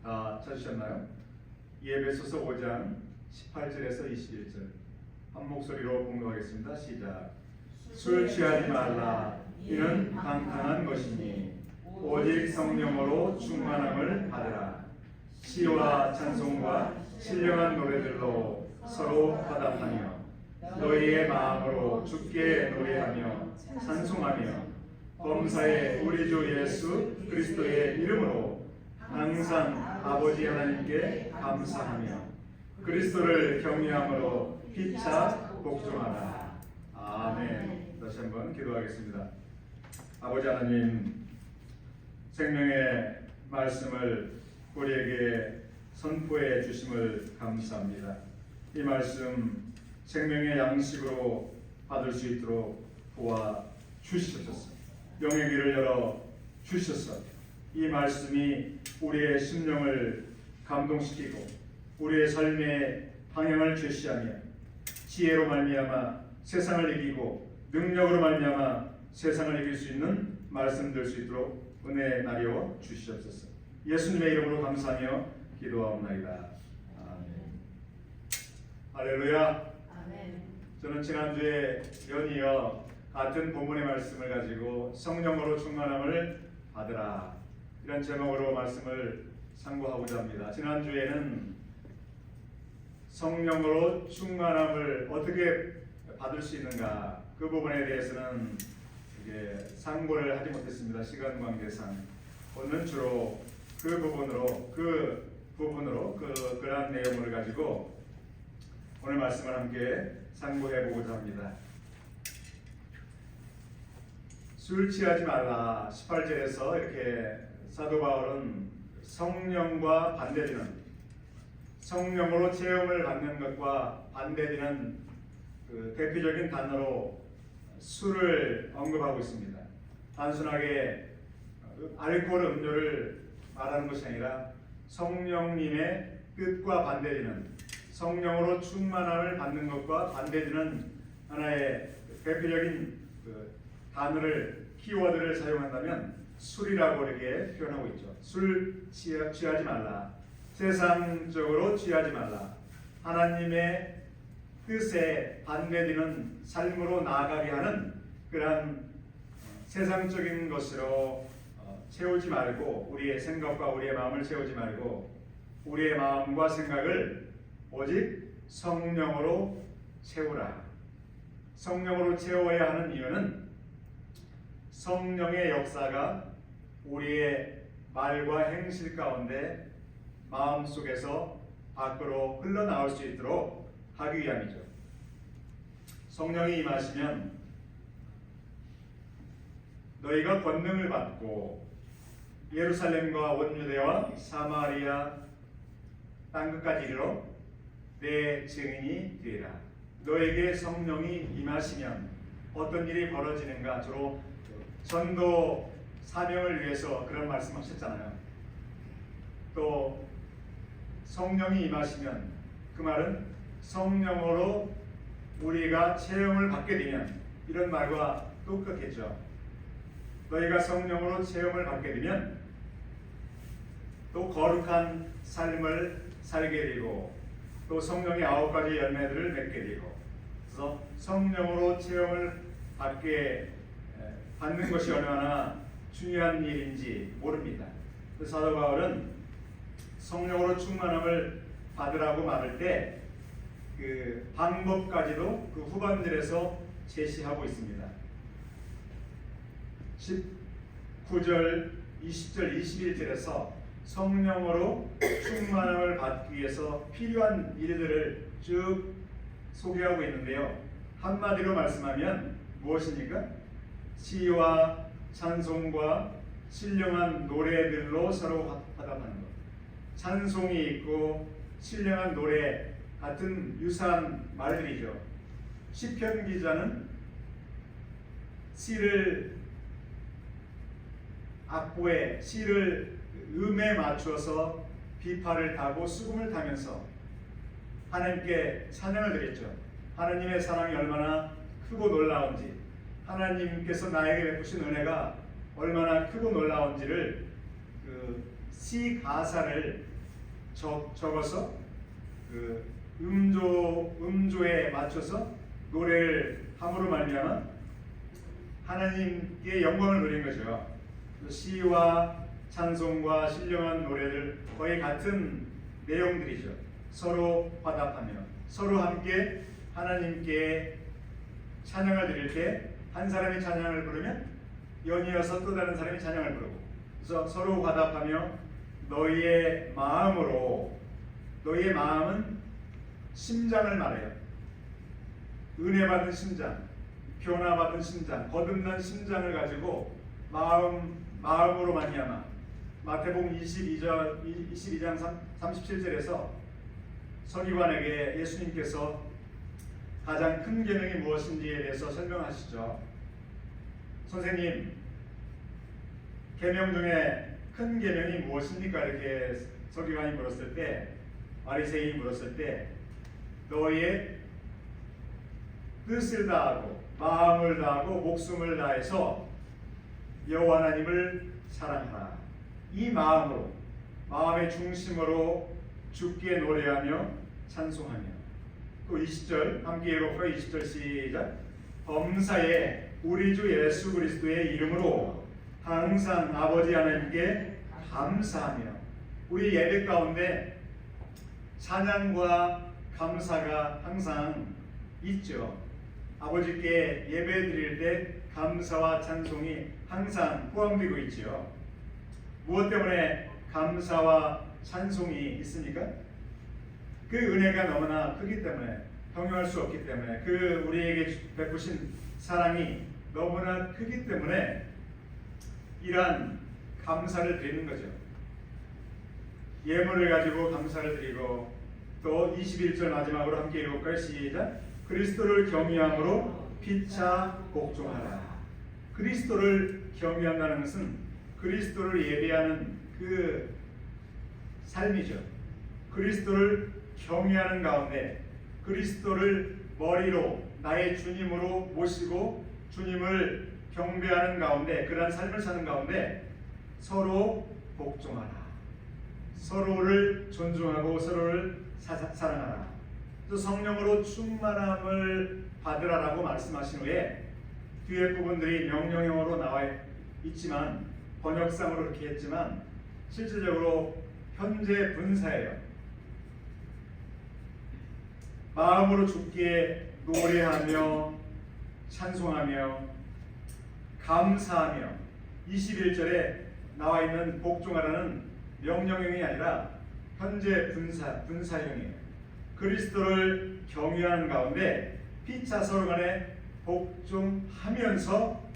다 찾으셨나요? 에베소서 5장 18절에서 21절 한 목소리로 공부하겠습니다. 시작. 술 취하지 말라. 이는 방탕한 것이니 오직 성령으로 충만함을 받으라. 시와 찬송과 신령한 노래들로 서로 화답하며 너희의 마음으로 주께 노래하며 찬송하며 범사에 우리 주 예수 그리스도의 이름으로 항상 아버지 하나님께 감사하며 그리스도를 경외함으로 피차 복종하라. 아멘. 다시 한번 기도하겠습니다. 아버지 하나님, 생명의 말씀을 우리에게 선포해 주심을 감사합니다. 이 말씀 생명의 양식으로 받을 수 있도록 도와 주시옵소서. 영의 귀를 열어 주셔서 이 말씀이 우리의 심령을 감동시키고 우리의 삶의 방향을 제시하며 지혜로 말미암아 세상을 이기고 능력으로 말미암아 세상을 이길 수 있는 말씀 될 수 있도록 은혜 나려 주시옵소서. 예수님의 이름으로 감사하며 기도하옵나이다. 아멘. 할렐루야. 아멘. 저는 지난주에 연이어 같은 본문의 말씀을 가지고 성령으로 충만함을 받으라 이런 제목으로 말씀을 상고하고자 합니다. 지난주에는 성령으로 충만함을 어떻게 받을 수 있는가 그 부분에 대해서는 상고를 하지 못했습니다. 시간 관계상. 오늘은 주로 그러한 내용을 가지고 오늘 말씀을 함께 상고해 보고자 합니다. 술 취하지 말라 18절에서 이렇게 사도 바울은 성령과 반대되는 성령으로 체험을 받는 것과 반대되는 그 대표적인 단어로 술을 언급하고 있습니다. 단순하게 알코올 음료를 말하는 것이 아니라 성령님의 뜻과 반대되는 성령으로 충만함을 받는 것과 반대되는 하나의 대표적인 단어를 키워드를 사용한다면 술이라고 이렇게 표현하고 있죠. 술 취하지 말라. 세상적으로 취하지 말라. 하나님의 뜻에 반대되는 삶으로 나아가게 하는 그러한 세상적인 것으로 채우지 말고 우리의 생각과 우리의 마음을 채우지 말고 우리의 마음과 생각을 오직 성령으로 채우라. 성령으로 채워야 하는 이유는 성령의 역사가 우리의 말과 행실 가운데 마음속에서 밖으로 흘러나올 수 있도록 하기 위함이죠. 성령이 임하시면 너희가 권능을 받고 예루살렘과 온 유대와 사마리아 땅끝까지 이르러 내 증인이 되리라. 너에게 성령이 임하시면 어떤 일이 벌어지는가? 주로 전도 사명을 위해서 그런 말씀하셨잖아요. 또 성령이 임하시면 그 말은 성령으로 우리가 체험을 받게 되면 이런 말과 똑같겠죠. 너희가 성령으로 체험을 받게 되면 또 거룩한 삶을 살게 되고 또 성령의 9가지 열매들을 맺게 되고 그래서 성령으로 체험을 받는 것이 얼마나 중요한 일인지 모릅니다. 사도 바울은 성령으로 충만함을 받으라고 말할 때 그 방법까지도 그 후반절에서 제시하고 있습니다. 19절, 20절, 21절에서 성령으로 충만함을 받기 위해서 필요한 일들을 쭉 소개하고 있는데요. 한마디로 말씀하면 무엇입니까? 시와 찬송과 신령한 노래들로 서로 화답하는 것. 찬송이 있고 신령한 노래 같은 유사한 말들이죠. 시편 기자는 시를 악보에 시를 음에 맞추어서 비파를 타고 수금을 타면서 하나님께 찬양을 드렸죠. 하나님의 사랑이 얼마나 크고 놀라운지, 하나님께서 나에게 베푸신 은혜가 얼마나 크고 놀라운지를 그 시 가사를 적어서 그 음조에 맞춰서 노래를 함으로 말미암아 하나님께 영광을 돌린 거죠. 시와 찬송과 신령한 노래들 거의 같은 내용들이죠. 서로 화답하며 서로 함께 하나님께 찬양을 드릴 때 한 사람이 찬양을 부르면 연이어서 또 다른 사람이 찬양을 부르고, 그래서 서로 화답하며 너희의 마음으로, 너희의 마음은 심장을 말해요. 은혜 받은 심장, 변화 받은 심장, 거듭난 심장을 가지고 마음으로 말미암아 마태복음 22장 37절에서 서기관에게 예수님께서 가장 큰 계명이 무엇인지에 대해서 설명하시죠. 선생님, 계명 중에 큰 계명이 무엇입니까? 이렇게 서기관이 물었을 때, 바리새인이 물었을 때, 너희의 뜻을 다하고 마음을 다하고 목숨을 다해서 여호와 하나님을 사랑하라. 이 마음으로, 마음의 중심으로 주께 노래하며 찬송하며. 또 20절 함께 읽어볼까요? 20절 시작. 범사에 우리 주 예수 그리스도의 이름으로 항상 아버지 하나님께 감사하며. 우리 예배 가운데 찬양과 감사가 항상 있죠. 아버지께 예배 드릴 때 감사와 찬송이 항상 포함되고 있죠. 무엇 때문에 감사와 찬송이 있습니까? 그 은혜가 너무나 크기 때문에, 형용할 수 없기 때문에, 그 우리에게 베푸신 사랑이 너무나 크기 때문에 이러한 감사를 드리는 거죠. 예물을 가지고 감사를 드리고, 또 21절 마지막으로 함께 읽어볼까요? 시작. 그리스도를 경외함으로 피차 복종하라. 그리스도를 경외한다는 것은 그리스도를 예배하는 그 삶이죠. 그리스도를 경외하는 가운데, 그리스도를 머리로 나의 주님으로 모시고 주님을 경배하는 가운데, 그러한 삶을 사는 가운데 서로 복종하라. 서로를 존중하고 서로를 사랑하라. 또 성령으로 충만함을 받으라라고 말씀하신 후에 뒤에 부분들이 명령형으로 나와 있지만, 번역상으로 이렇게 했지만 실질적으로 현재 분사예요. 마음으로 주께 노래하며 찬송하며 감사하며. 21절에 나와 있는 복종하라는 명령형이 아니라 현재 분사형이에요. 그리스도를 경외하는 가운데 피차 서로 간에 복종하면서,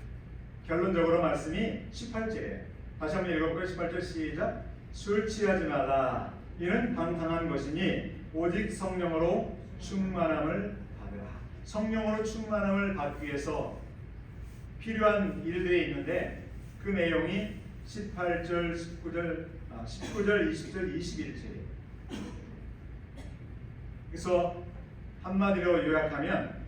결론적으로 말씀이 18절이에요. 다시 한번 읽어볼까요? 18절 시작. 술 취하지 말라. 이는 방탕한 것이니 오직 성령으로 충만함을 받으라. 성령으로 충만함을 받기 위해서 필요한 일들이 있는데, 그 내용이 18절, 19절, 20절, 21절이에요. 그래서 한마디로 요약하면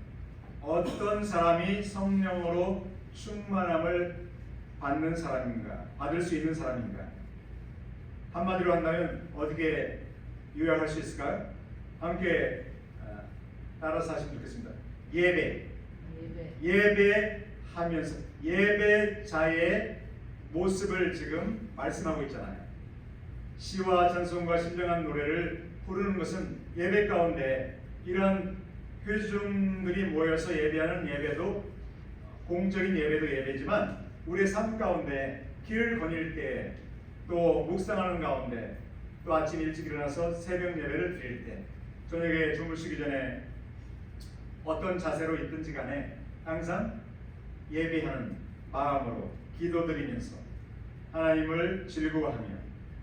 어떤 사람이 성령으로 충만함을 받는 사람인가, 받을 수 있는 사람인가? 한마디로 한다면 어떻게 요약할 수 있을까요? 함께 따라서 하시면 좋겠습니다. 예배하면서, 예배자의 모습을 지금 말씀하고 있잖아요. 시와 찬송과 신령한 노래를 부르는 것은 예배 가운데, 이런 회중들이 모여서 예배하는 예배도, 공적인 예배도 예배지만 우리의 삶 가운데 길을 거닐 때, 또 묵상하는 가운데, 또 아침 일찍 일어나서 새벽 예배를 드릴 때, 저녁에 주무시기 전에 어떤 자세로 있든지 간에 항상 예배하는 마음으로 기도드리면서 하나님을 즐거워하며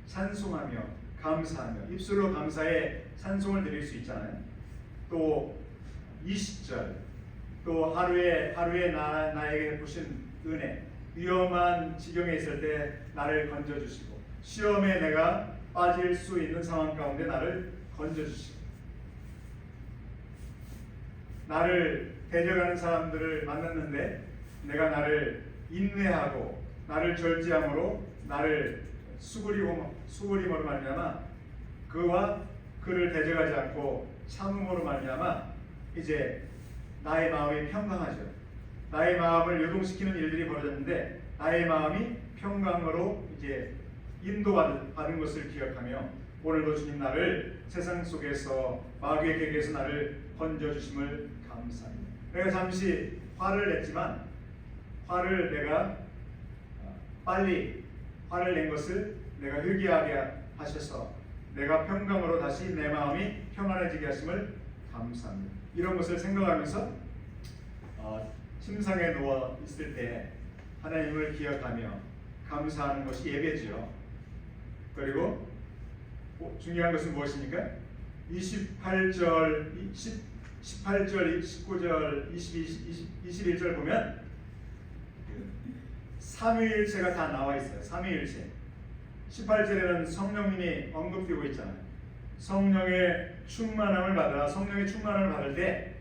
찬송하며 감사하며, 입술로 감사의 찬송을 드릴 수 있잖아요. 또 20절, 또 하루에 나에게 베푸신 은혜, 위험한 지경에 있을 때 나를 건져주시고, 시험에 내가 빠질 수 있는 상황 가운데 나를 건져주시고, 나를 데려가는 사람들을 만났는데 내가 나를 인내하고 나를 절제함으로, 나를 수그림으로 말미암아 그와 그를 대적하지 않고 참음으로 말미암아 이제 나의 마음이 평강하죠. 나의 마음을 요동시키는 일들이 벌어졌는데 나의 마음이 평강으로 이제 인도받은 것을 기억하며 오늘도 주님 나를 세상 속에서 마귀의 계계에서 나를 건져주심을 감사합니다. 내가 잠시 화를 냈지만 화를 내가 빨리 화를 낸 것을 내가 회개하게 하셔서 내가 평강으로 다시 내 마음이 평안해지게 하심을 감사합니다. 이런 것을 생각하면서 침상에 누워 있을 때 하나님을 기억하며 감사하는 것이 예배지요. 그리고 중요한 것은 무엇입니까? 18절, 18절, 19절, 21절 보면 삼위일체가 다 나와 있어요. 삼위일체. 18절에는 성령님이 언급되고 있잖아요. 성령의 충만함을 받을 때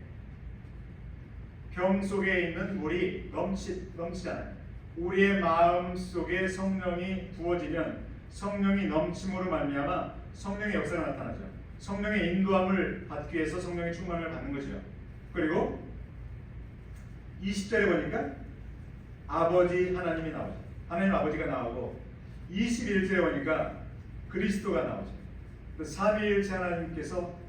병 속에 있는 물이 넘치잖아요. 우리의 마음 속에 성령이 부어지면 성령이 넘침으로 말미암아 성령의 역사가 나타나죠. 성령의 인도함을 받기 위해서 성령의 충만함을 받는 거죠. 그리고 20절에 보니까 아버지 하나님이 나오죠. 하나님 아버지가 나오고 21절에 보니까 그리스도가 나오죠. 그 삼위일체 하나님께서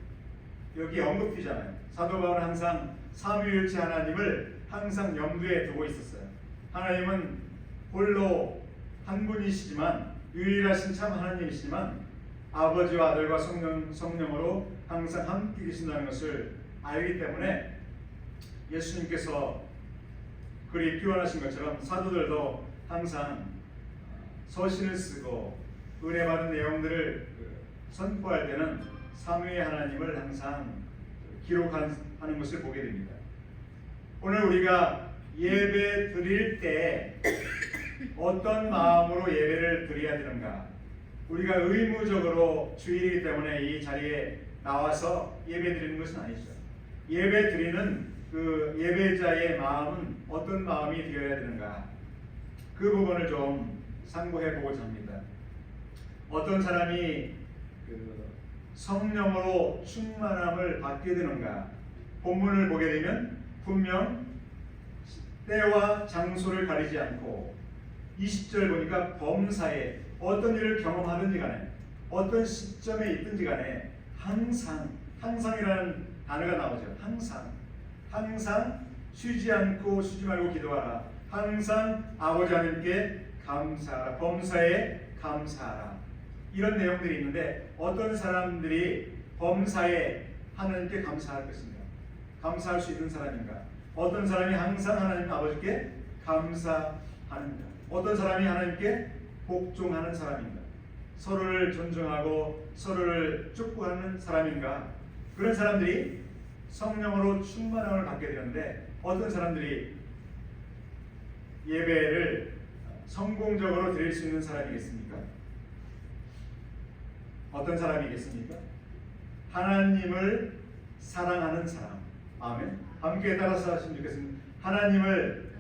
여기 언급되잖아요. 사도 바울은 항상 삼위일체 하나님을 항상 염두에 두고 있었어요. 하나님은 홀로 한 분이시지만 유일하신 참 하나님이시지만 아버지와 아들과 성령으로 항상 함께 계신다는 것을 알기 때문에 예수님께서 그리 표현하신 것처럼 사도들도 항상 서신을 쓰고 은혜 받은 내용들을 선포할 때는 삼위의 하나님을 항상 기록하는 것을 보게 됩니다. 오늘 우리가 예배 드릴 때 어떤 마음으로 예배를 드려야 되는가? 우리가 의무적으로 주일이기 때문에 이 자리에 나와서 예배 드리는 것은 아니죠. 예배 드리는 그 예배자의 마음은 어떤 마음이 되어야 되는가? 그 부분을 좀 상고해 보고자 합니다. 어떤 사람이 성령으로 충만함을 받게 되는가? 본문을 보게 되면 분명 때와 장소를 가리지 않고 20절 보니까 범사에 어떤 일을 경험하든지 간에 어떤 시점에 있든지 간에 항상이라는 단어가 나오죠. 항상 쉬지 말고 기도하라. 항상 아버지 하나님께 감사하라. 범사에 감사하라. 이런 내용들이 있는데 어떤 사람들이 범사에 하나님께 감사할 것인가? 감사할 수 있는 사람인가? 어떤 사람이 항상 하나님 아버지께 감사하는가? 어떤 사람이 하나님께 복종하는 사람인가? 서로를 존중하고 서로를 축복하는 사람인가? 그런 사람들이 성령으로 충만함을 받게 되는데 어떤 사람들이 예배를 성공적으로 드릴 수 있는 사람이겠습니까? 어떤 사람이겠습니까? 하나님을 사랑하는 사람. 아멘. 함께 따라서 하시면 좋겠습니다. 하나님을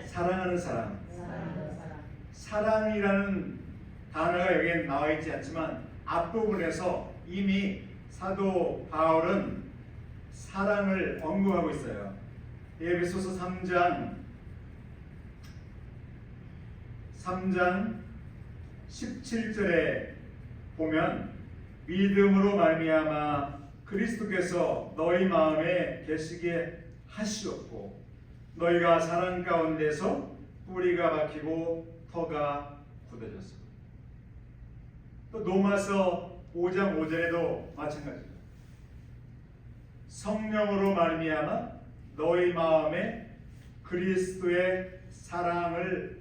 사랑하는 사람. 사랑이라는 단어가 여기에 나와 있지 않지만 앞부분에서 이미 사도 바울은 사랑을 언급하고 있어요. 에베소서 3장 17절에 보면 믿음으로 말미암아 그리스도께서 너희 마음에 계시게 하시었고 너희가 사랑 가운데서 뿌리가 박히고 터가 굳어졌어. 또 로마서 5장 5절에도 마찬가지입니다. 성령으로 말미암아 너희 마음에 그리스도의 사랑을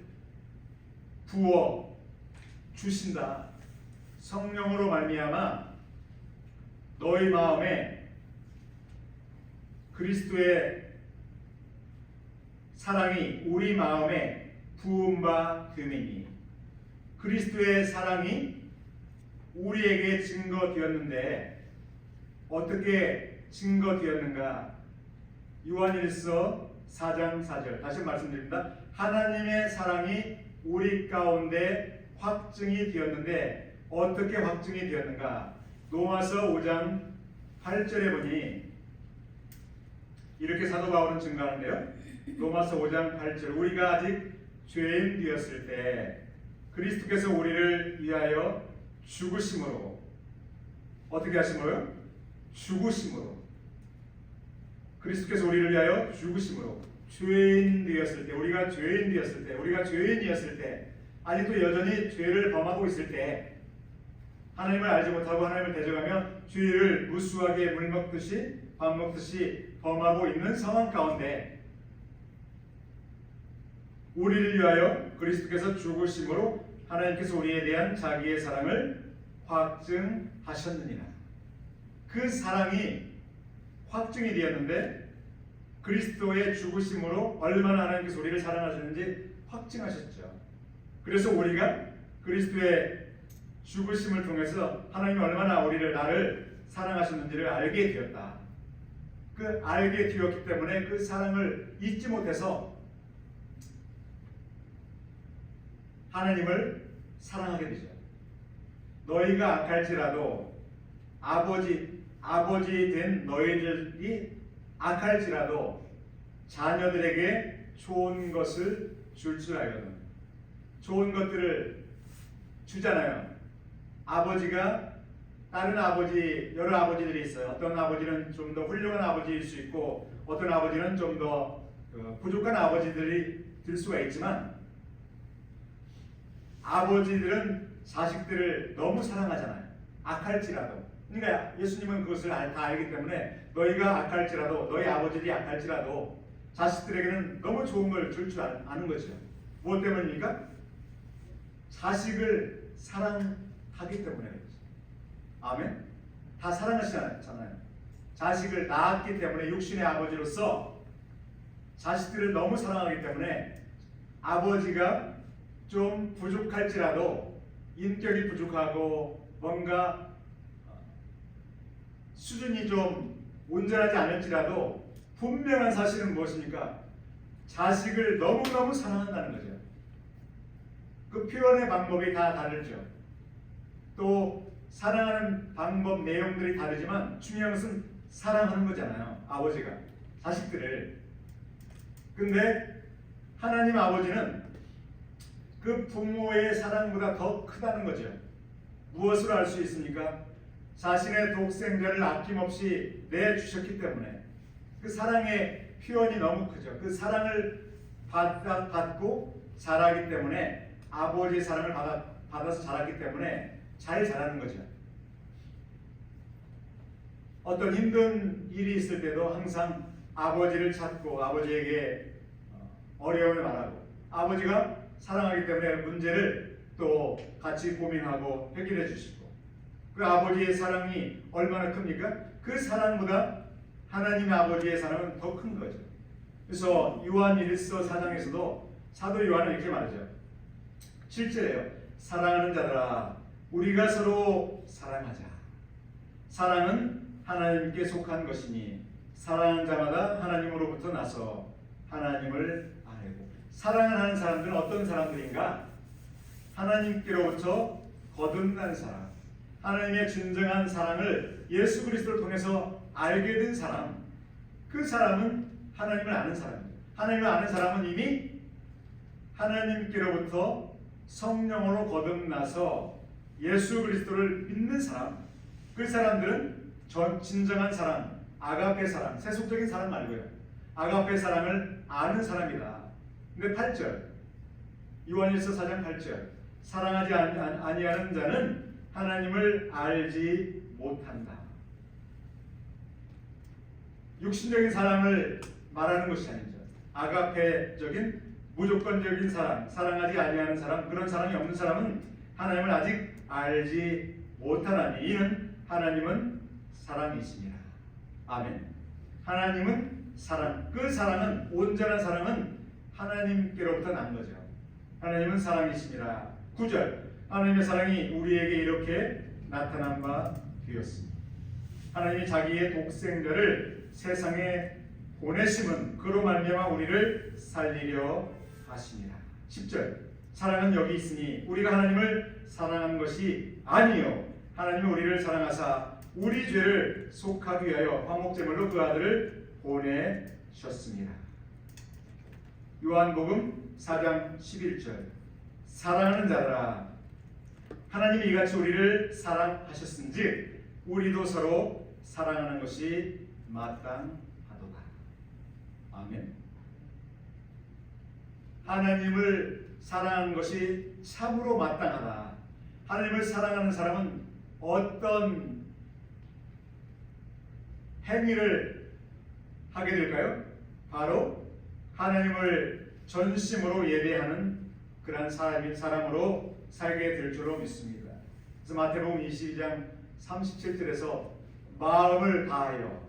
부어 주신다. 성령으로 말미암아 너희 마음에 그리스도의 사랑이 우리 마음에 부은 바 됨이니 그리스도의 사랑이 우리에게 증거되었는데 어떻게 증거되었는가? 요한일서 4장 4절 다시 말씀드립니다. 하나님의 사랑이 우리 가운데 확증이 되었는데 어떻게 확증이 되었는가? 로마서 5장 8절에 보니 이렇게 사도 바울은 증거하는데요. 로마서 5장 8절 우리가 아직 죄인 되었을 때 그리스도께서 우리를 위하여 죽으심으로 어떻게 하심으로요? 죽으심으로 그리스도께서 우리를 위하여 죽으심으로 죄인 되었을 때 우리가 죄인 되었을 때 우리가 죄인이었을 때 아직도 여전히 죄를 범하고 있을 때 하나님을 알지 못하고 하나님을 대적하며 죄를 무수하게 물 먹듯이 밥 먹듯이 범하고 있는 상황 가운데 우리를 위하여 그리스도께서 죽으심으로 하나님께서 우리에 대한 자기의 사랑을 확증하셨느니라. 그 사랑이 확증이 되었는데 그리스도의 죽으심으로 얼마나 하나님께서 우리를 사랑하셨는지 확증하셨죠. 그래서 우리가 그리스도의 죽으심을 통해서 하나님이 얼마나 나를 사랑하셨는지를 알게 되었다. 그 알게 되었기 때문에 그 사랑을 잊지 못해서 하나님을 사랑하게 되죠. 너희가 악할지라도 아버지 된 너희들이 악할지라도 자녀들에게 좋은 것을 줄 알거든. 좋은 것들을 주잖아요. 아버지가 다른 아버지 여러 아버지들이 있어요. 어떤 아버지는 좀 더 훌륭한 아버지일 수 있고 어떤 아버지는 좀 더 부족한 아버지들이 될 수가 있지만 아버지들은 자식들을 너무 사랑하잖아요. 악할지라도. 그러니까 예수님은 그것을 다 알기 때문에 너희가 악할지라도 너희 아버지들이 악할지라도 자식들에게는 너무 좋은 걸 줄 줄 아는 거죠. 무엇 때문입니까? 자식을 사랑하기 때문에 그렇죠. 아멘. 다 사랑하시잖아요. 자식을 낳았기 때문에 육신의 아버지로서 자식들을 너무 사랑하기 때문에 아버지가 좀 부족할지라도 인격이 부족하고 뭔가 수준이 좀 온전하지 않을지라도 분명한 사실은 무엇입니까? 자식을 너무너무 사랑한다는 거죠. 그 표현의 방법이 다 다르죠. 또 사랑하는 방법 내용들이 다르지만 중요한 것은 사랑하는 거잖아요. 아버지가 자식들을. 근데 하나님 아버지는 그 부모의 사랑보다 더 크다는 거죠. 무엇으로 알 수 있습니까? 자신의 독생자를 아낌없이 내주셨기 때문에 그 사랑의 표현이 너무 크죠. 그 사랑을 받고 자라기 때문에 아버지의 사랑을 받아서 자랐기 때문에 잘 자라는 거죠. 어떤 힘든 일이 있을 때도 항상 아버지를 찾고 아버지에게 어려움을 말하고 아버지가 사랑하기 때문에 문제를 또 같이 고민하고 해결해 주시고 그 아버지의 사랑이 얼마나 큽니까? 그 사랑보다 하나님의 아버지의 사랑은 더 큰 거죠. 그래서 요한 1서 4장에서도 사도 요한은 이렇게 말하죠. 7절에요. 사랑하는 자들아 우리가 서로 사랑하자. 사랑은 하나님께 속한 것이니 사랑하는 자마다 하나님으로부터 나서 하나님을 아뢰고. 사랑을 하는 사람들은 어떤 사람들인가? 하나님께로부터 거듭난 사람, 하나님의 진정한 사랑을 예수 그리스도를 통해서 알게 된 사람, 그 사람은 하나님을 아는 사람입니다. 하나님을 아는 사람은 이미 하나님께로부터 성령으로 거듭나서 예수 그리스도를 믿는 사람, 그 사람들은 진정한 사랑, 아가페 사랑, 세속적인 사랑 말고요. 아가페 사랑을 아는 사람이다. 근데 8절, 요한일서 4장 8절, 사랑하지 아니하는 자는 하나님을 알지 못한다. 육신적인 사랑을 말하는 것이 아니죠. 아가페적인 무조건적인 사랑, 사랑하지 아니하는 사람, 그런 사랑이 없는 사람은 하나님을 아직 알지 못하나니 이는 하나님은 사랑이시니라. 아멘. 하나님은 사랑, 그 사랑은 온전한 사랑은 하나님께로부터 난 거죠. 하나님은 사랑이시니라. 9절, 하나님의 사랑이 우리에게 이렇게 나타난 바 되었습니다. 하나님이 자기의 독생자를 세상에 보내심은 그로 말미암아 우리를 살리려 하심이라. 10절, 사랑은 여기 있으니 우리가 하나님을 사랑한 것이 아니요 하나님은 우리를 사랑하사 우리 죄를 속하기 위하여 화목제물로 그 아들을 보내셨습니다. 요한복음 4장 11절 사랑하는 자들아 하나님이 이같이 우리를 사랑하셨은즉 우리도 서로 사랑하는 것이 마땅하도다. 아멘. 하나님을 사랑하는 것이 참으로 마땅하다. 하나님을 사랑하는 사람은 어떤 행위를 하게 될까요? 바로 하나님을 전심으로 예배하는 그러한 사람으로 살게 될 줄로 믿습니다. 그래서 마태복음 22장 37절에서 마음을 다하여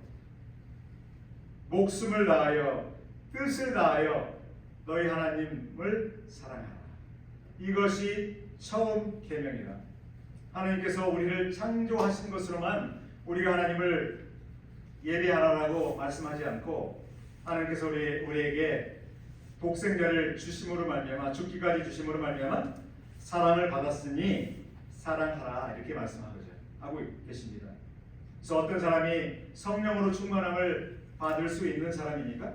목숨을 다하여 뜻을 다하여 너희 하나님을 사랑하라. 이것이 처음 계명이다. 하나님께서 우리를 창조하신 것으로만 우리가 하나님을 예배하라고 말씀하지 않고 하나님께서 우리에게 독생자를 주심으로 말미암아 죽기까지 주심으로 말미암아 사랑을 받았으니 사랑하라 이렇게 말씀하고 계십니다. 그래서 어떤 사람이 성령으로 충만함을 받을 수 있는 사람이니까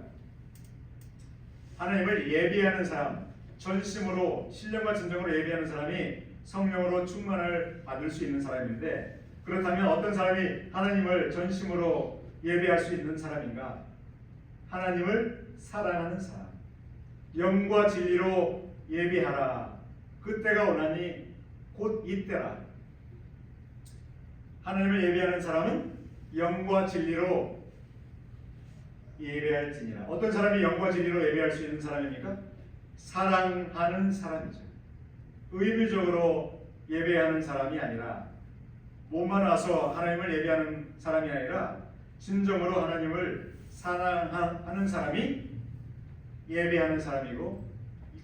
하나님을 예배하는 사람, 전심으로 신령과 진정으로 예배하는 사람이 성령으로 충만을 받을 수 있는 사람인데 그렇다면 어떤 사람이 하나님을 전심으로 예배할 수 있는 사람인가? 하나님을 사랑하는 사람, 영과 진리로 예배하라. 그때가 오나니 곧 이때라. 하나님을 예배하는 사람은 영과 진리로 예배할지니라. 어떤 사람이 영과 진리로 예배할 수 있는 사람입니까? 사랑하는 사람이죠. 의무적으로 예배하는 사람이 아니라 몸만 와서 하나님을 예배하는 사람이 아니라 진정으로 하나님을 사랑하는 사람이 예배하는 사람이고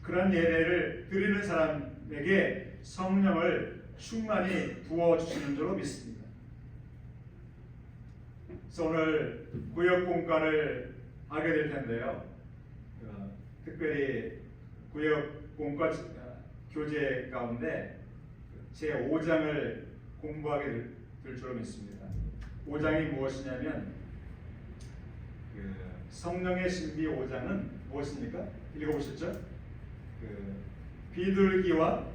그런 예배를 드리는 사람에게 성령을 충만히 부어주시는 줄로 믿습니다. 그래서 오늘 구역공과를 하게 될 텐데요. 특별히 구역공과 교재 가운데 제 5장을 공부하게 될 줄로 믿습니다. 5장이 무엇이냐면 성령의 신비 5장은 무엇입니까? 읽어보셨죠? 비둘기와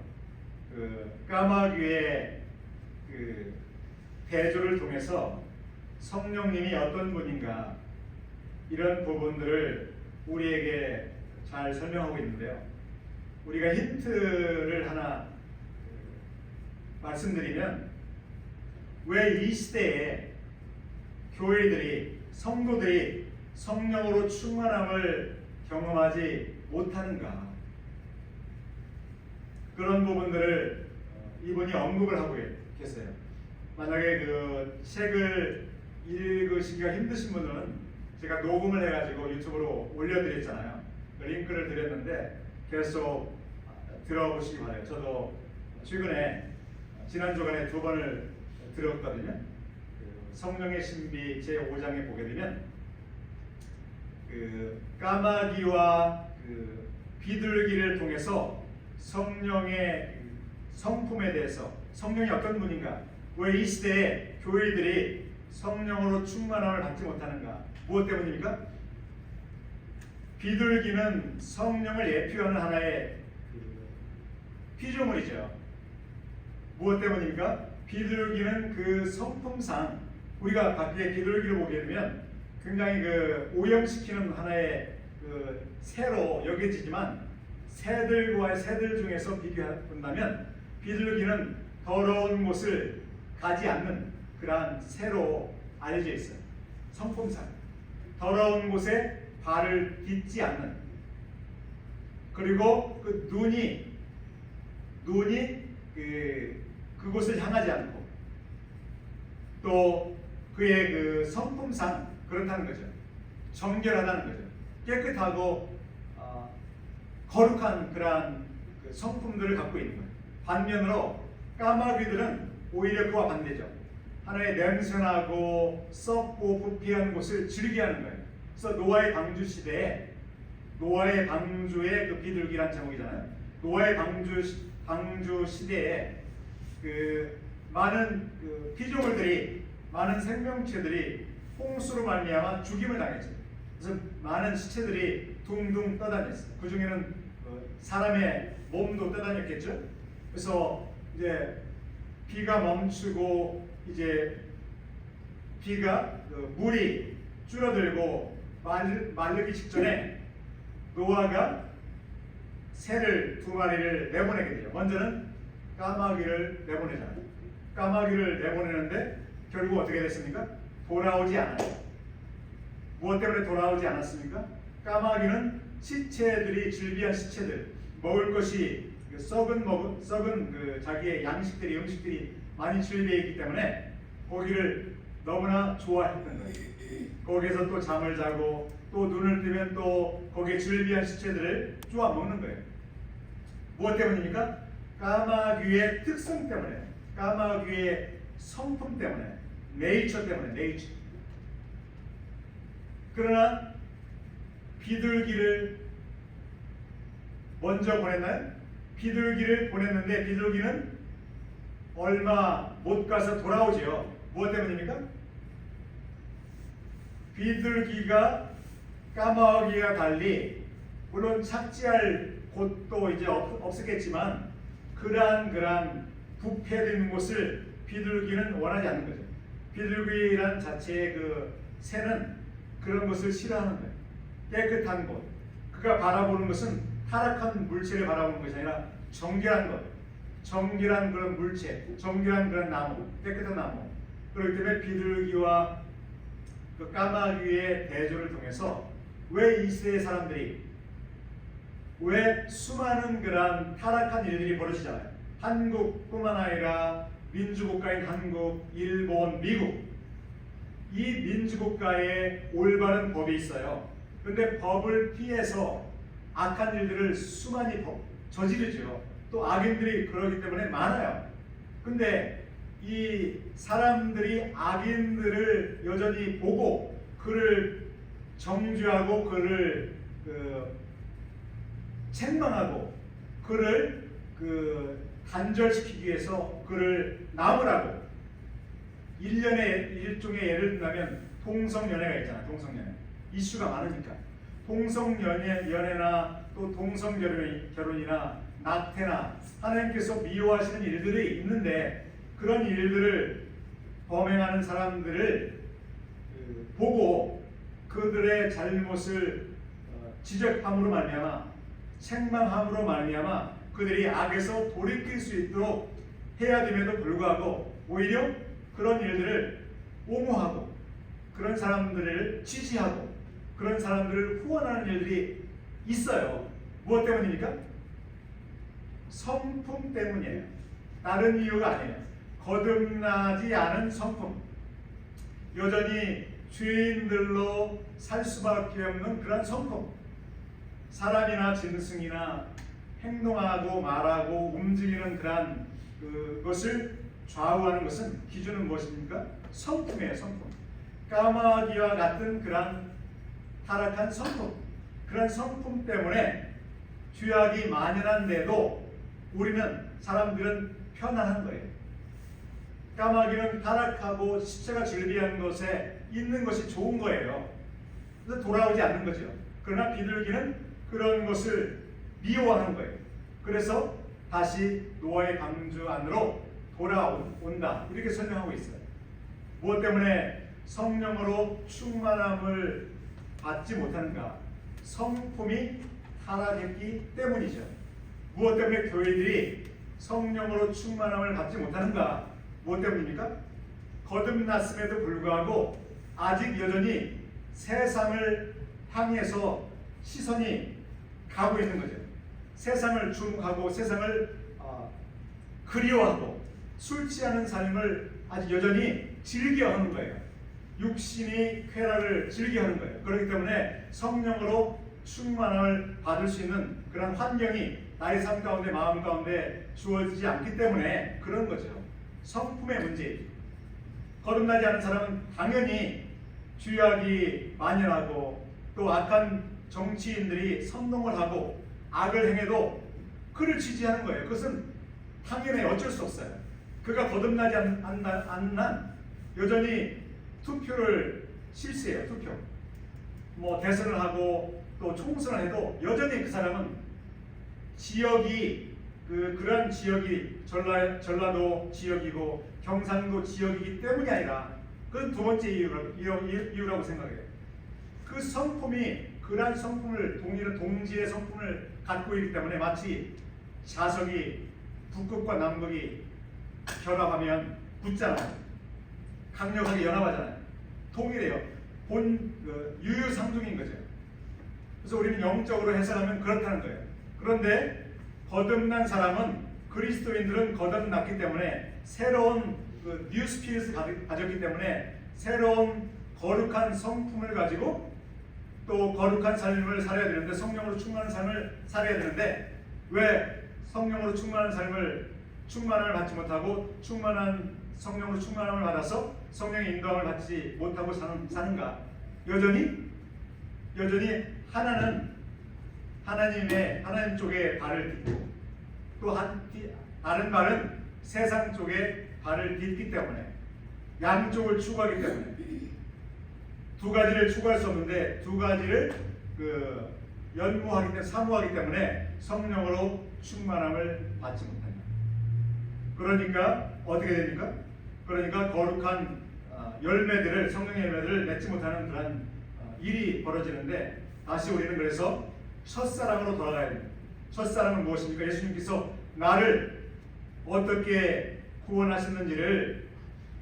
까마귀의 대조를 통해서 성령님이 어떤 분인가 이런 부분들을 우리에게 잘 설명하고 있는데요. 우리가 힌트를 하나 말씀드리면 왜 이 시대에 교회들이 성도들이 성령으로 충만함을 경험하지 못하는가 그런 부분들을 이분이 언급을 하고 계세요. 만약에 그 책을 읽으시기가 힘드신 분은 제가 녹음을 해가지고 유튜브로 올려드렸잖아요. 그 링크를 드렸는데 계속 들어보시기 바라요. 저도 최근에 지난 주간에 2번을 들었거든요. 성령의 신비 제 5장에 보게 되면 까마귀와 비둘기를 통해서 성령의 성품에 대해서 성령이 어떤 분인가, 왜 이 시대에 교회들이 성령으로 충만함을 받지 못하는가, 무엇 때문입니까? 비둘기는 성령을 예표하는 하나의 피조물이죠. 무엇 때문입니까? 비둘기는 그 성품상 우리가 밖에 비둘기를 보게 되면 굉장히 오염시키는 하나의 새로 여겨지지만 새들 중에서 비교한다면 비둘기는 더러운 곳을 가지 않는 그러한 새로 알려져 있어요. 성품상 더러운 곳에 발을 딛지 않는, 그리고 그 눈이 그곳을 향하지 않고 또 그의 성품상 그렇다는 거죠. 정결하다는 거죠. 깨끗하고 거룩한 그러한 성품들을 갖고 있는 거예요. 반면으로 까마귀들은 오히려 그와 반대죠. 하나의 냄새나고 썩고 부패한 곳을 즐겨하는 거예요. 그래서 노아의 방주 시대에, 노아의 방주의 비둘기란 제목이잖아요. 노아의 방주 시대에 많은 피조물들이, 많은 생명체들이 홍수로 말미암아 죽임을 당했죠. 그래서 많은 시체들이 둥둥 떠다녔어요. 그 중에는 사람의 몸도 떠다녔겠죠. 그래서 이제 비가 멈추고 이제 비가 물이 줄어들고 마르기 직전에 노아가 새를 2마리를 내보내게 돼요. 먼저는 까마귀를 내보내잖아요. 까마귀를 내보내는데 결국 어떻게 됐습니까? 돌아오지 않아요. 무엇 때문에 돌아오지 않았습니까? 까마귀는 시체들이, 즐비한 시체들, 먹을 것이 썩은 자기의 양식들이, 음식들이 많이 즐비해 있기 때문에 거기를 너무나 좋아했던 거예요. 거기에서 또 잠을 자고 또 눈을 뜨면 또 거기에 즐비한 시체들을 쪼아 먹는 거예요. 무엇 때문입니까? 까마귀의 특성 때문에, 까마귀의 성품 때문에, 네이처 때문에, 네이처. 그러나 비둘기를 먼저 보냈나요? 비둘기를 보냈는데 비둘기는 얼마 못 가서 돌아오지요. 무엇 때문입니까? 비둘기가 까마귀와 달리 물론 착지할 곳도 이제 없었겠지만 그러한 부패된 곳을 비둘기는 원하지 않는 거죠. 비둘기란 자체의 새는 그런 것을 싫어하는 거예요. 깨끗한 곳. 그가 바라보는 것은 타락한 물체를 바라보는 것이 아니라 정결한 것, 정결한 그런 물체, 정결한 그런 나무, 깨끗한 나무. 그렇기 때문에 비둘기와 그 까마귀의 대조를 통해서 왜 이 시대의 사람들이, 왜 수많은 그런 타락한 일들이 벌어지잖아요. 한국뿐만 아니라 민주국가인 한국, 일본, 미국, 이 민주국가에 올바른 법이 있어요. 그런데 법을 피해서 악한 일들을 수많이 저지르죠. 또 악인들이 그러기 때문에 많아요. 근데 이 사람들이 악인들을 여전히 보고 그를 정죄하고 그를 책망하고 그를 단절시키기 위해서 그를 나무라고, 일종의 예를 들면 동성연애가 있잖아. 동성연애 이슈가 많으니까 동성연애나 또 동성결혼이나 낙태나 하나님께서 미워하시는 일들이 있는데 그런 일들을 범행하는 사람들을 보고 그들의 잘못을 지적함으로 말미암아, 책망함으로 말미암아 그들이 악에서 돌이킬 수 있도록 해야 됨에도 불구하고 오히려 그런 일들을 옹호하고 그런 사람들을 지지하고 그런 사람들을 후원하는 일들이 있어요. 무엇 때문입니까? 성품 때문이에요. 다른 이유가 아니에요. 거듭나지 않은 성품, 여전히 죄인들로 살 수밖에 없는 그런 성품. 사람이나 짐승이나 행동하고 말하고 움직이는 그런 그것을 좌우하는 것은 기준은 무엇입니까? 성품이에요. 성품. 까마귀와 같은 그런 타락한 성품, 그런 성품 때문에 죄악이 만연한데도 우리는, 사람들은 편안한 거예요. 까마귀는 타락하고 시체가 즐비한 곳에 있는 것이 좋은 거예요. 그래서 돌아오지 않는 거죠. 그러나 비둘기는 그런 것을 미워하는 거예요. 그래서 다시 노아의 방주 안으로 돌아온다, 이렇게 설명하고 있어요. 무엇 때문에 성령으로 충만함을 받지 못하는가? 성품이 타락했기 때문이죠. 무엇 때문에 교회들이 성령으로 충만함을 받지 못하는가? 무엇 때문입니까? 거듭났음에도 불구하고 아직 여전히 세상을 향해서 시선이 가고 있는 거죠. 세상을 주목하고 세상을 그리워하고 술 취하는 삶을 아직 여전히 즐겨하는 거예요. 육신이 쾌락을 즐겨하는 거예요. 그렇기 때문에 성령으로 충만함을 받을 수 있는 그런 환경이 나의 삶 가운데, 마음 가운데 주어지지 않기 때문에 그런 거죠. 성품의 문제. 거듭나지 않은 사람은 당연히 죄악이 만연하고 또 악한 정치인들이 선동을 하고 악을 행해도 그를 지지하는 거예요. 그것은 당연히 어쩔 수 없어요. 그가 거듭나지 않는 한 여전히 투표를 실시해요. 투표. 뭐 대선을 하고 또 총선을 해도 여전히 그 사람은 지역이 그런 지역이 전라도 지역이고 경상도 지역이기 때문이 아니라 그건 두 번째 이유라고 생각해요. 그 성품이 그러한 성품을 동지의 성품을 갖고 있기 때문에 마치 자석이 북극과 남극이 결합하면 붙잖아요. 강력하게 연합하잖아요. 통일해요. 유유상종인 거죠. 그래서 우리는 영적으로 해석하면 그렇다는 거예요. 그런데 거듭난 사람은 그리스도인들은 거듭났기 때문에 새로운 뉴 스피릿을 가졌기 때문에 새로운 거룩한 성품을 가지고 또 거룩한 삶을 살아야 되는데 성령으로 충만한 삶을 살아야 되는데 왜 성령으로 충만한 삶을 충만함을 받지 못하고 성령으로 충만함을 받아서 성령의 인도함을 받지 못하고 사는가? 여전히 하나님 쪽에 발을 딛고 또 다른 발은 세상 쪽에 발을 딛기 때문에 양쪽을 추구하기 때문에 두 가지를 추구할 수 없는데 두 가지를 사모하기 때문에 성령으로 충만함을 받지 못합니다. 그러니까 어떻게 됩니까? 그러니까 거룩한 열매들을 성령의 열매들을 맺지 못하는 그런 일이 벌어지는데 다시 우리는 그래서 첫사랑으로 돌아가야 됩니다. 첫사랑은 무엇입니까? 예수님께서 나를 어떻게 구원하셨는지를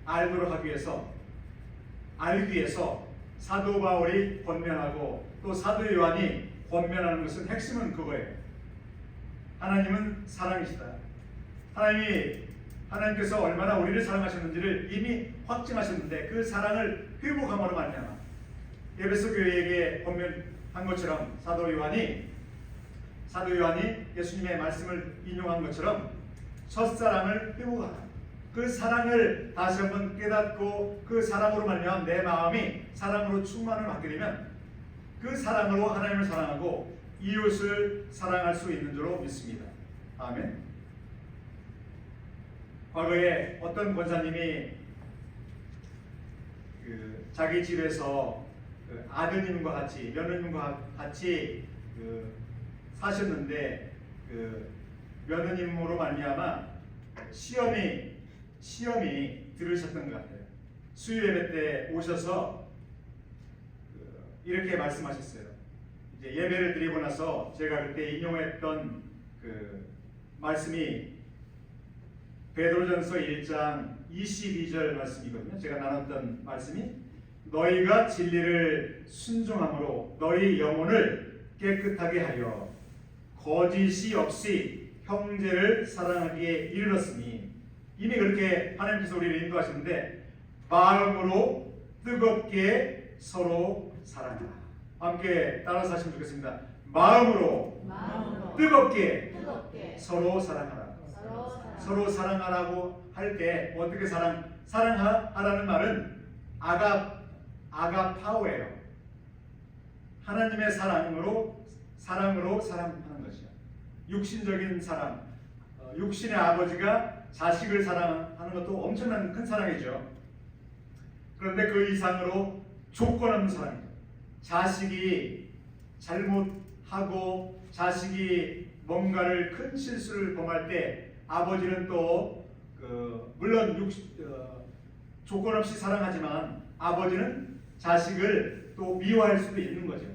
알기 위해서 사도 바울이 권면하고 또 사도 요한이 권면하는 것은 핵심은 그거예요. 하나님은 사랑이시다. 하나님께서 얼마나 우리를 사랑하셨는지를 이미 확증하셨는데 그 사랑을 회복함으로 말미암아 에베소 교회에게 권면한 것처럼 사도 요한이 예수님의 말씀을 인용한 것처럼 첫사랑을 회복하라. 그 사랑을 다시 한번 깨닫고 그 사랑으로 말미암아 내 마음이 사랑으로 충만을 받게 되면 그 사랑으로 하나님을 사랑하고 이웃을 사랑할 수 있는 줄로 믿습니다. 아멘. 과거에 어떤 권사님이 자기 집에서 아드님과 같이 며느님과 같이 사셨는데 며느님으로 말미암아 시험이 들으셨던 것 같아요. 수요 예배 때 오셔서 이렇게 말씀하셨어요. 이제 예배를 드리고 나서 제가 그때 인용했던 말씀이 베드로전서 1장 22절 말씀이거든요. 제가 나눴던 말씀이 너희가 진리를 순종함으로 너희 영혼을 깨끗하게 하여 거짓이 없이 형제를 사랑하기에 이르렀으니 이미 그렇게 하나님께서 우리를 인도하시는데 마음으로 뜨겁게 서로 사랑하라. 함께 따라서 하시면 좋겠습니다. 마음으로 뜨겁게 서로 사랑하라. 서로 사랑하라고 할 때 어떻게 사랑하라는 말은 아가파오예요. 하나님의 사랑으로 사랑하는 것이요. 육신적인 사랑, 육신의 아버지가 자식을 사랑하는 것도 엄청난 큰 사랑이죠. 그런데 그 이상으로 조건 없는 사랑이죠. 자식이 잘못하고 자식이 뭔가를 큰 실수를 범할 때 아버지는 또 물론 조건 없이 사랑하지만 아버지는 자식을 또 미워할 수도 있는 거죠.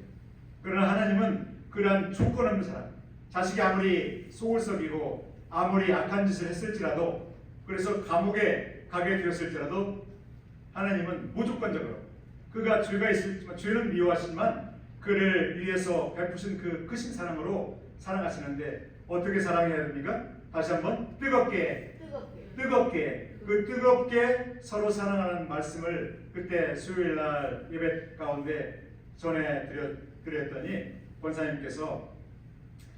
그러나 하나님은 그러한 조건 없는 사랑, 자식이 아무리 속을 썩이고 아무리 악한 짓을 했을지라도 그래서 감옥에 가게 되었을지라도 하나님은 무조건적으로 그가 죄가 있을지만 죄는 미워하시지만 그를 위해서 베푸신 그 크신 사랑으로 사랑하시는데 어떻게 사랑해야 됩니까? 다시 한번 뜨겁게 서로 사랑하는 말씀을 그때 수요일날 예배 가운데 전해드렸더니 권사님께서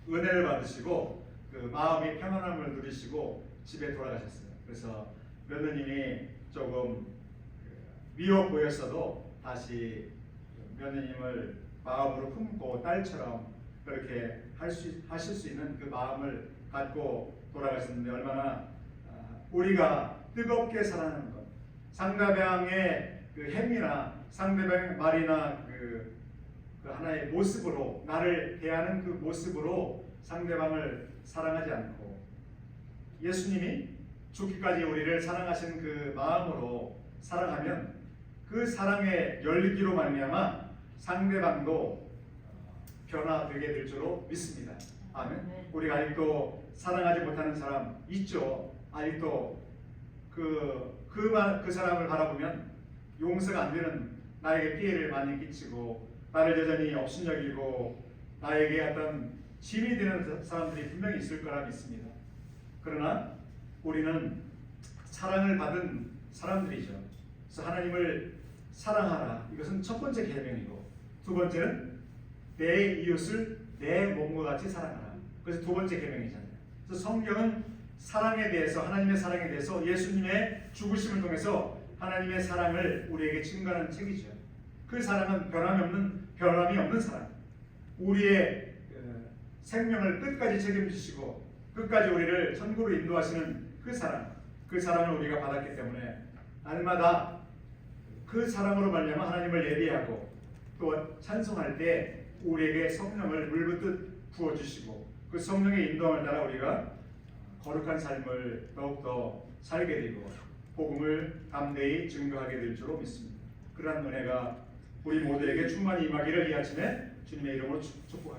은혜를 받으시고 마음이 평안함을 누리시고 집에 돌아가셨어요. 그래서 며느님이 조금 미워 보였어도 다시 며느님을 마음으로 품고 딸처럼 그렇게 하실 수 있는 그 마음을 갖고 돌아가셨는데 얼마나 우리가 뜨겁게 사랑하는 것. 상대방의 그 행위나 상대방의 말이나 그 하나의 모습으로 나를 대하는 그 모습으로 상대방을 사랑하지 않고 예수님이 죽기까지 우리를 사랑하신 그 마음으로 사랑하면 그 사랑의 열기로 말미암아 상대방도 변화되게 될 줄로 믿습니다. 아멘. 우리가 아직도 사랑하지 못하는 사람 있죠. 아직도 그 사람을 바라보면 용서가 안 되는, 나에게 피해를 많이 끼치고 나를 여전히 업신여기고 나에게 어떤 짐이 되는 사람들이 분명히 있을 거라 믿습니다. 그러나 우리는 사랑을 받은 사람들이죠. 그래서 하나님을 사랑하라. 이것은 첫 번째 계명이고, 두 번째는 내 이웃을 내 몸과 같이 사랑하라. 그래서 두 번째 계명이잖아요. 그래서 성경은 사랑에 대해서, 하나님의 사랑에 대해서 예수님의 죽으심을 통해서 하나님의 사랑을 우리에게 증거하는 책이죠. 그 사랑은 변함이 없는 사랑. 우리의 생명을 끝까지 책임지시고 끝까지 우리를 천국으로 인도하시는 그 사랑을 우리가 받았기 때문에 날마다 그 사랑으로 말미암아 하나님을 예배하고 또 찬송할 때 우리에게 성령을 물붓듯 부어주시고 그 성령의 인도함을 따라 우리가 거룩한 삶을 더욱더 살게 되고 복음을 담대히 증거하게 될 줄로 믿습니다. 그러한 은혜가 우리 모두에게 충만히 임하기를 이 아침에 주님의 이름으로 축복합니다.